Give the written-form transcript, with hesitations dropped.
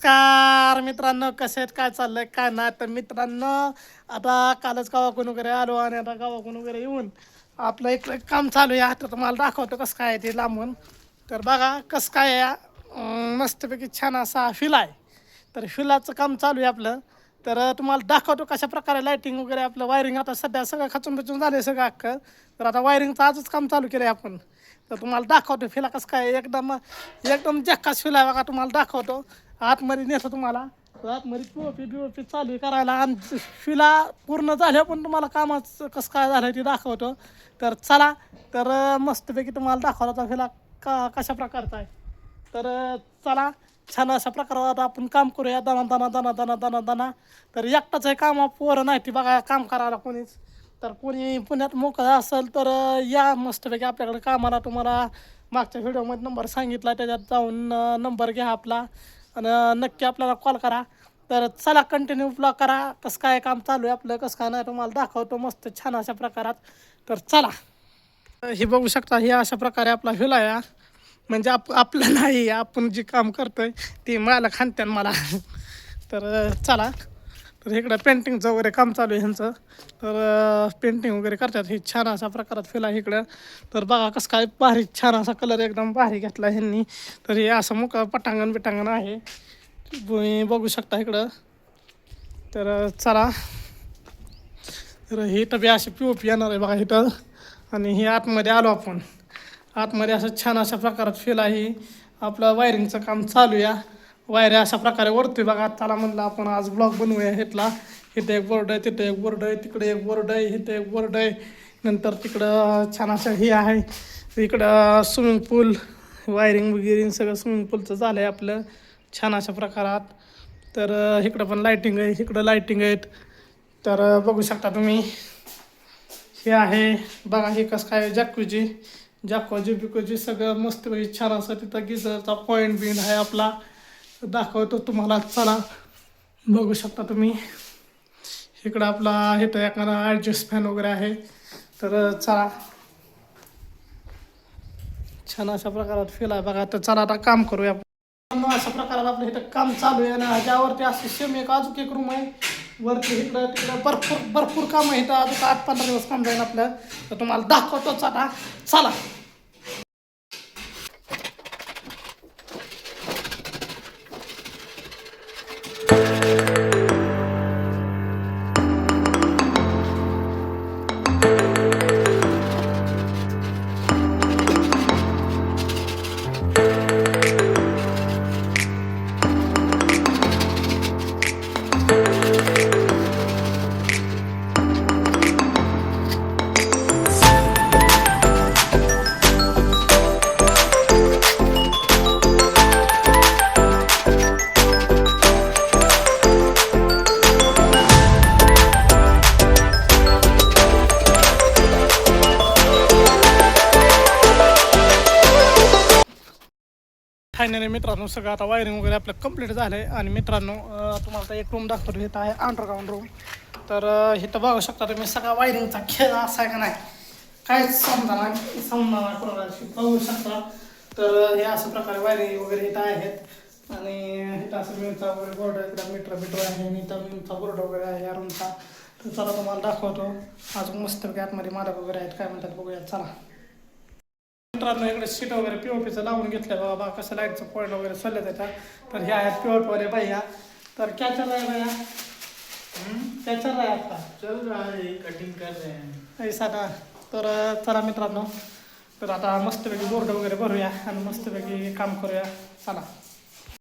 नमस्कार मित्रांनो, कसे आहेत, काय चाललंय काय नाही. तर मित्रांनो, आता कालच गावाकडून वगैरे आलो आणि आता गावाकडून वगैरे येऊन आपलं इकडं काम चालू आहे. आता तुम्हाला दाखवतो कसं काय आहे ते लांबून. तर बघा कसं काय आहे. मस्तपैकी छान असा फिल आहे. तर फिलाचं काम चालू आहे आपलं. तर तुम्हाला दाखवतो कशा प्रकारे लाईटिंग वगैरे आपलं वायरिंग आता सध्या सगळं खचून बिचून झालं आहे सगळं अख्खं. तर आता वायरिंगचं आजच काम चालू केलं आहे आपण. तर तुम्हाला दाखवतो फिला कसं काय आहे. एकदम एकदम जक्कास फिल आहे बघा. तुम्हाला दाखवतो आतमध्ये नेतो तुम्हाला. तर आतमध्ये पी चालू आहे करायला आणि फिला पूर्ण झाल्या पण तुम्हाला कामाचं कसं काय झालं ते दाखवतो. तर चला. तर मस्तपैकी तुम्हाला दाखवला फिला कशा प्रकारचा आहे. तर चला, छान अशा प्रकारात आता आपण काम करूया. दना दना दना दना दना दना. तर एकटाच आहे काम, पोरं नाही ती बघा काम करायला कोणीच. तर कोणी पुण्यात मोकळं असेल तर या मस्तपैकी आपल्याकडे कामाला. तुम्हाला मागच्या व्हिडिओमध्ये नंबर सांगितला, त्याच्यात जाऊन नंबर घ्या आपला आणि नक्की आपल्याला कॉल करा. तर चला, कंटिन्यू ब्लॉग करा. कसं काय काम चालू आहे आपलं, कसं काय नाही तुम्हाला दाखवतो मस्त छान अशा प्रकारात. तर चला. हे बघू शकता, हे अशा प्रकारे आपला व्ह्यूला आहे. म्हणजे आपलं नाही, आपण जे काम करतोय ते मला खानत्यान मला. तर चला. तर इकडं पेंटिंगचं वगैरे काम चालू आहे ह्यांचं. तर पेंटिंग वगैरे करतात हे छान अशा प्रकारात फिला इकडं. तर बघा कसं काय भारी छान असा कलर एकदम भारी घेतला ह्यांनी. तर हे असं मोकळं पटांगण बिटांगण आहे, तुम्ही बघू शकता इकडं. तर चला. तर हे तर बी असे पी येणार आहे बघा इथं. आणि हे आतमध्ये आलो आपण. आतमध्ये असं छान अशा प्रकारात फील आहे. आपलं वायरिंगचं काम चालू या. वायऱ्या अशा प्रकारे वरतोय बघा. त्याला म्हणलं आपण आज ब्लॉग बनवूया इथला. इथे एक बोर्ड आहे, तिथे एक बोर्ड आहे, तिकडे एक बोर्ड आहे, इथे एक बोर्ड आहे. नंतर तिकडं छान असं हे आहे. इकडं स्विमिंग पूल वायरिंग वगैरे सगळं स्विमिंग पूलचं झालं आहे आपलं छान अशा प्रकारात. तर इकडं पण लाईटिंग आहे, इकडं लाईटिंग आहेत. तर बघू शकता तुम्ही. हे आहे बघा, हे कसं काय जाक्वाजी बिकोजी सगळं मस्त छान असं. तिथं गिझरचा पॉईंट बिंड आहे आपला, दाखवतो तुम्हाला. चला, बघू शकता तुम्ही. इकडं आपला इथं एखादा ॲडजस्ट फॅन वगैरे आहे. तर चला, छान अशा प्रकारात फील आहे बघा. तर चला आता काम करूया. अशा प्रकारात आपलं इथं काम चालू आहे. आणि ह्याच्यावरती असे सेम एक अजून एक रूम आहे वरती. इकडं तिकडं भरपूर भरपूर काम आहे इथं. अजून 8-15 दिवस काम जाईल आपलं. तर तुम्हाला दाखवतोच आता. चला. फायनली मित्रांनो, सगळं आता वायरिंग वगैरे आपलं कंप्लीट झालं आहे. आणि मित्रांनो, तुम्हाला आता एक रूम दाखवतो. इथं आहे अंडरग्राऊंड रूम. तर इथं बघू शकता तुम्ही, सगळा वायरिंगचा खेळ असा आहे का नाही, काहीच समजा कोणाला बघू शकता. तर हे अशा प्रकारे वायरिंग वगैरे इथं आहेत. आणि इथं असं मिळता वगैरे बोर्ड आहे, इथं मीटर आहे आणि इथं मिळता बोर्ड वगैरे आहे या रूमचा. तर चला तुम्हाला दाखवतो. अजून मस्त आतमध्ये मालक वगैरे आहेत, काय म्हणतात बघूया. चला मित्रांनो, इकडे सीट वगैरे पीओपीचं लावून घेतलं बाबा. कसं लाईटचं पॉईंट वगैरे सोडलं त्याचा. तर हे आहेत पीओपीवाले भैया. तर क्या चल रहा है भैया? क्या चल रहा है आपका? चल रहा है, कटिंग कर रहे हैं ऐसा ना. तर चला मित्रांनो, तर आता मस्तपैकी बोर्ड वगैरे भरूया आणि मस्तपैकी काम करूया. चला.